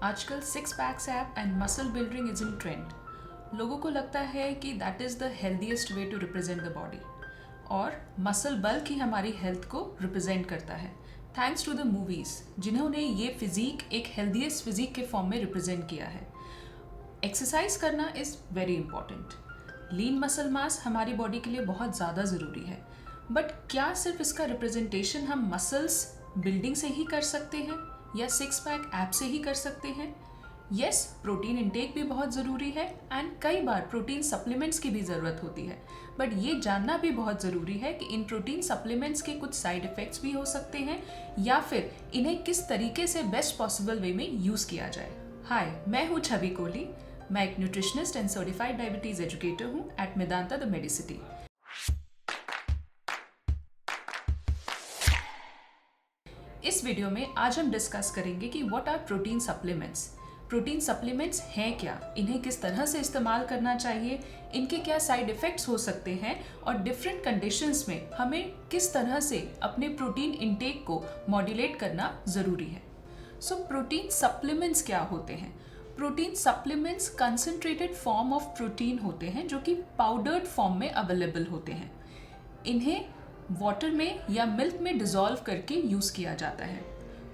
आजकल six packs abs and muscle building is in trend. लोगों को लगता है कि that is the healthiest way to represent the body और मसल बल्क ही हमारी हेल्थ को रिप्रेजेंट करता है थैंक्स टू द मूवीज़ जिन्होंने ये फिज़ीक एक हेल्दीएस्ट फिज़ीक के फॉर्म में रिप्रेजेंट किया है। एक्सरसाइज करना is very important. Lean muscle mass हमारी बॉडी के लिए बहुत ज़्यादा ज़रूरी है, बट क्या सिर्फ इसका रिप्रेजेंटेशन हम मसल्स बिल्डिंग से ही कर सकते हैं या सिक्स पैक ऐप से ही कर सकते हैं? यस, प्रोटीन इंटेक भी बहुत ज़रूरी है एंड कई बार प्रोटीन सप्लीमेंट्स की भी ज़रूरत होती है, बट ये जानना भी बहुत ज़रूरी है कि इन प्रोटीन सप्लीमेंट्स के कुछ साइड इफ़ेक्ट्स भी हो सकते हैं या फिर इन्हें किस तरीके से बेस्ट पॉसिबल वे में यूज़ किया जाए। हाय, मैं हूँ छवि कोहली। मैं एक nutritionist and certified diabetes educator हूँ एट मेदांता द मेडिसिटी। इस वीडियो में आज हम डिस्कस करेंगे कि what are protein supplements. Protein supplements हैं क्या, इन्हें किस तरह से इस्तेमाल करना चाहिए, इनके क्या साइड इफ़ेक्ट्स हो सकते हैं और डिफरेंट कंडीशंस में हमें किस तरह से अपने प्रोटीन इंटेक को मॉड्यूलेट करना ज़रूरी है। सो प्रोटीन सप्लीमेंट्स क्या होते हैं? Protein supplements concentrated form of protein होते हैं जो कि पाउडर्ड फॉर्म में अवेलेबल होते हैं। इन्हें वाटर में या मिल्क में डिज़ोल्व करके यूज़ किया जाता है।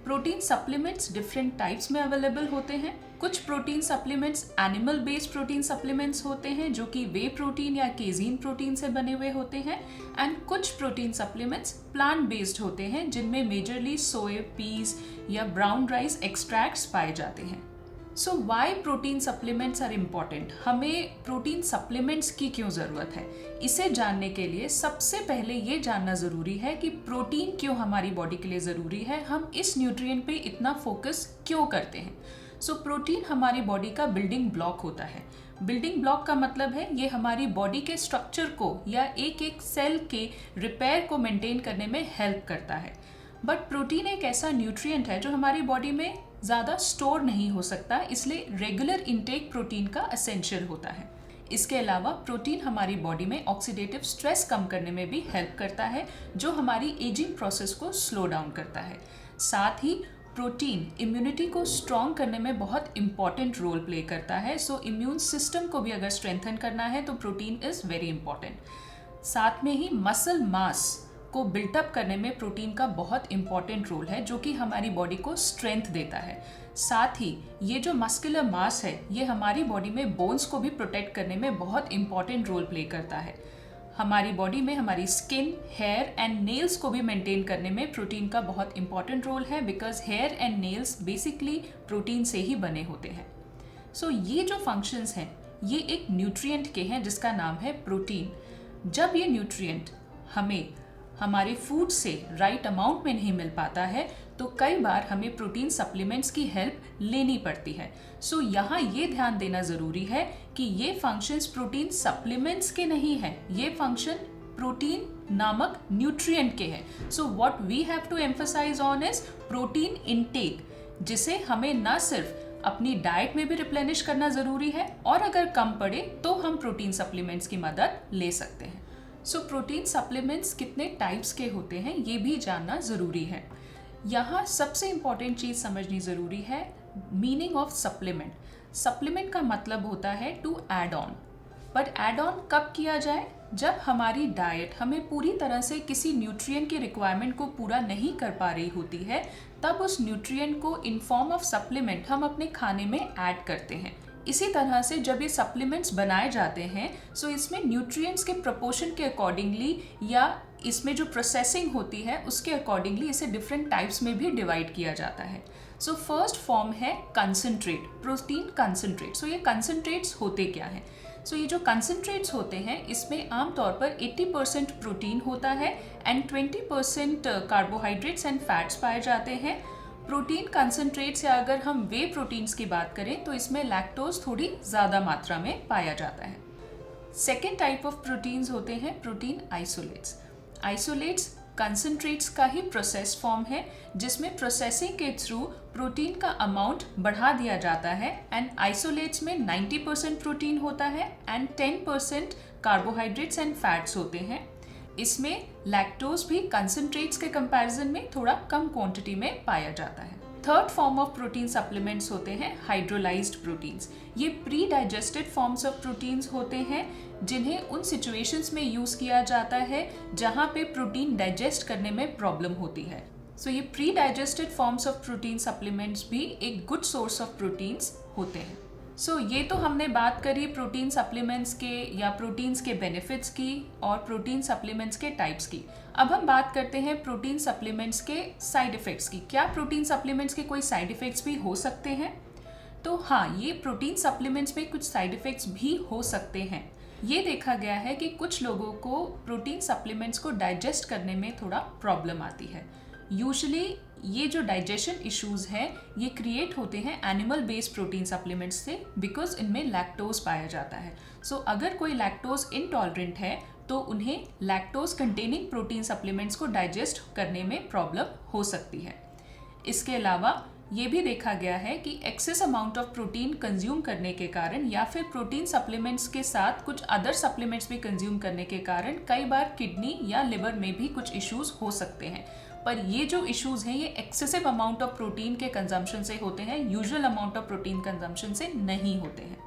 प्रोटीन सप्लीमेंट्स डिफरेंट टाइप्स में अवेलेबल होते हैं। कुछ protein supplements animal based protein supplements होते हैं जो कि वे प्रोटीन या केजीन प्रोटीन से बने हुए होते हैं, एंड कुछ प्रोटीन सप्लीमेंट्स प्लांट बेस्ड होते हैं जिनमें मेजरली सोया, पीस या ब्राउन राइस एक्सट्रैक्ट्स पाए जाते हैं। So why protein supplements are important? हमें प्रोटीन सप्लीमेंट्स की क्यों ज़रूरत है? इसे जानने के लिए सबसे पहले ये जानना ज़रूरी है कि प्रोटीन क्यों हमारी बॉडी के लिए ज़रूरी है, हम इस न्यूट्रिएंट पे इतना फोकस क्यों करते हैं। सो प्रोटीन हमारी बॉडी का बिल्डिंग ब्लॉक होता है। बिल्डिंग ब्लॉक का मतलब है ये हमारी बॉडी के स्ट्रक्चर को या एक एक सेल के रिपेयर को मेंटेन करने में हेल्प करता है। बट प्रोटीन एक ऐसा न्यूट्रिएंट है जो हमारी बॉडी में ज़्यादा स्टोर नहीं हो सकता, इसलिए रेगुलर इंटेक प्रोटीन का एसेंशियल होता है। इसके अलावा प्रोटीन हमारी बॉडी में ऑक्सीडेटिव स्ट्रेस कम करने में भी हेल्प करता है जो हमारी एजिंग प्रोसेस को स्लो डाउन करता है। साथ ही प्रोटीन इम्यूनिटी को स्ट्रॉन्ग करने में बहुत इंपॉर्टेंट रोल प्ले करता है। सो इम्यून सिस्टम को भी अगर स्ट्रेंथन करना है तो प्रोटीन इज़ वेरी इंपॉर्टेंट। साथ में ही मसल मास को बिल्टअप करने में प्रोटीन का बहुत इंपॉर्टेंट रोल है जो कि हमारी बॉडी को स्ट्रेंथ देता है। साथ ही ये जो मस्कुलर मास है ये हमारी बॉडी में बोन्स को भी प्रोटेक्ट करने में बहुत इंपॉर्टेंट रोल प्ले करता है। हमारी बॉडी में हमारी स्किन, हेयर एंड नेल्स को भी मेंटेन करने में प्रोटीन का बहुत इंपॉर्टेंट रोल है, because hair and nails basically protein से ही बने होते हैं। सो ये जो फंक्शंस हैं ये एक न्यूट्रिएंट के हैं जिसका नाम है प्रोटीन। जब ये न्यूट्रिएंट हमें हमारे फूड से राइट अमाउंट में नहीं मिल पाता है तो कई बार हमें प्रोटीन सप्लीमेंट्स की हेल्प लेनी पड़ती है। सो यहाँ ये ध्यान देना ज़रूरी है कि ये फंक्शंस प्रोटीन सप्लीमेंट्स के नहीं हैं, ये फंक्शन प्रोटीन नामक न्यूट्रिएंट के हैं। So what we have to emphasise on is protein intake, जिसे हमें ना सिर्फ अपनी डाइट में भी रिप्लेनिश करना ज़रूरी है और अगर कम पड़े तो हम प्रोटीन सप्लीमेंट्स की मदद ले सकते हैं। सो प्रोटीन सप्लीमेंट्स कितने टाइप्स के होते हैं ये भी जानना ज़रूरी है। यहाँ सबसे इम्पॉर्टेंट चीज़ समझनी ज़रूरी है मीनिंग ऑफ सप्लीमेंट। सप्लीमेंट का मतलब होता है to add on, but add on कब किया जाए? जब हमारी डाइट हमें पूरी तरह से किसी न्यूट्रिएंट की रिक्वायरमेंट को पूरा नहीं कर पा रही होती है, तब उस न्यूट्रिएंट को इन फॉर्म ऑफ सप्लीमेंट हम अपने खाने में ऐड करते हैं। इसी तरह से जब ये सप्लीमेंट्स बनाए जाते हैं सो इसमें न्यूट्रिएंट्स के प्रोपोर्शन के अकॉर्डिंगली या इसमें जो प्रोसेसिंग होती है उसके अकॉर्डिंगली इसे डिफरेंट टाइप्स में भी डिवाइड किया जाता है। सो फर्स्ट फॉर्म है कंसंट्रेट, प्रोटीन कंसंट्रेट। सो ये कंसंट्रेट्स होते क्या हैं? सो ये जो कंसंट्रेट्स होते हैं इसमें आमतौर पर 80% प्रोटीन होता है एंड 20% कार्बोहाइड्रेट्स एंड फैट्स पाए जाते हैं। प्रोटीन कंसंट्रेट्स या अगर हम वे प्रोटीन्स की बात करें तो इसमें लैक्टोज थोड़ी ज़्यादा मात्रा में पाया जाता है। सेकेंड टाइप ऑफ प्रोटीन्स होते हैं प्रोटीन आइसोलेट्स। आइसोलेट्स कंसंट्रेट्स का ही प्रोसेस फॉर्म है जिसमें प्रोसेसिंग के थ्रू प्रोटीन का अमाउंट बढ़ा दिया जाता है एंड आइसोलेट्स में 90% प्रोटीन होता है एंड 10% कार्बोहाइड्रेट्स एंड फैट्स होते हैं। इसमें लैक्टोज भी कंसंट्रेट्स के कंपैरिजन में थोड़ा कम क्वांटिटी में पाया जाता है। Third form of protein supplements होते हैं हाइड्रोलाइज्ड प्रोटीन्स। ये pre digested forms of proteins होते हैं जिन्हें उन सिचुएशंस में यूज किया जाता है जहां पे प्रोटीन डाइजेस्ट करने में प्रॉब्लम होती है। सो ये pre digested forms of protein supplements भी एक गुड सोर्स ऑफ प्रोटीन्स होते हैं। ये तो हमने बात करी प्रोटीन सप्लीमेंट्स के या प्रोटीन्स के बेनिफिट्स की और प्रोटीन सप्लीमेंट्स के टाइप्स की। अब हम बात करते हैं प्रोटीन सप्लीमेंट्स के साइड इफ़ेक्ट्स की। क्या प्रोटीन सप्लीमेंट्स के कोई साइड इफ़ेक्ट्स भी हो सकते हैं? तो हाँ, ये प्रोटीन सप्लीमेंट्स में कुछ साइड इफ़ेक्ट्स भी हो सकते हैं। ये देखा गया है कि कुछ लोगों को प्रोटीन सप्लीमेंट्स को डाइजेस्ट करने में थोड़ा प्रॉब्लम आती है। यूजुअली ये जो डाइजेशन इश्यूज हैं ये क्रिएट होते हैं एनिमल बेस्ड प्रोटीन सप्लीमेंट्स से, बिकॉज इनमें लैक्टोज पाया जाता है। अगर कोई लैक्टोज इनटॉलरेंट है तो उन्हें लैक्टोज कंटेनिंग प्रोटीन सप्लीमेंट्स को डाइजेस्ट करने में प्रॉब्लम हो सकती है। इसके अलावा ये भी देखा गया है कि access amount of protein consume करने के कारण या फिर प्रोटीन सप्लीमेंट्स के साथ कुछ अदर सप्लीमेंट्स भी कंज्यूम करने के कारण कई बार किडनी या लिवर में भी कुछ इश्यूज हो सकते हैं। पर ये जो इश्यूज हैं ये एक्सेसिव अमाउंट ऑफ प्रोटीन के कंजम्पशन से होते हैं, usual amount of protein consumption से नहीं होते हैं।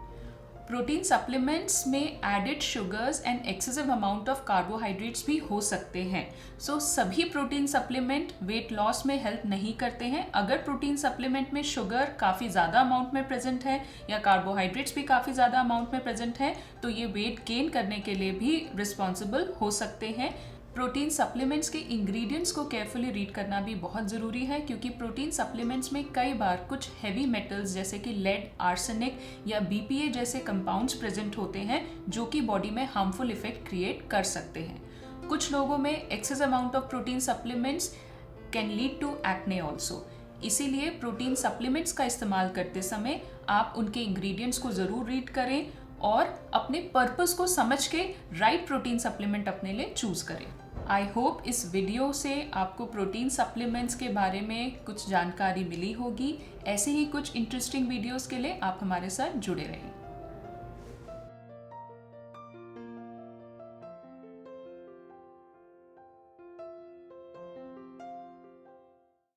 प्रोटीन सप्लीमेंट्स में added sugars and excessive amount of carbohydrates भी हो सकते हैं। सभी प्रोटीन सप्लीमेंट वेट लॉस में हेल्प नहीं करते हैं। अगर प्रोटीन सप्लीमेंट में शुगर काफ़ी ज़्यादा अमाउंट में प्रेजेंट है या कार्बोहाइड्रेट्स भी काफ़ी ज़्यादा अमाउंट में प्रेजेंट है तो ये वेट गेन करने के लिए भी रिस्पॉन्सिबल हो सकते हैं। प्रोटीन सप्लीमेंट्स के इंग्रेडिएंट्स को केयरफुली रीड करना भी बहुत ज़रूरी है, क्योंकि प्रोटीन सप्लीमेंट्स में कई बार कुछ हैवी मेटल्स जैसे कि लेड, आर्सेनिक या बीपीए जैसे कंपाउंड्स प्रेजेंट होते हैं जो कि बॉडी में हार्मफुल इफेक्ट क्रिएट कर सकते हैं। कुछ लोगों में excess amount of protein supplements can lead to acne also. इसीलिए प्रोटीन सप्लीमेंट्स का इस्तेमाल करते समय आप उनके इंग्रेडिएंट्स को ज़रूर रीड करें और अपने पर्पस को समझ के राइट प्रोटीन सप्लीमेंट अपने लिए चूज करें। आई होप इस वीडियो से आपको प्रोटीन सप्लीमेंट्स के बारे में कुछ जानकारी मिली होगी। ऐसे ही कुछ इंटरेस्टिंग वीडियोस के लिए आप हमारे साथ जुड़े रहें।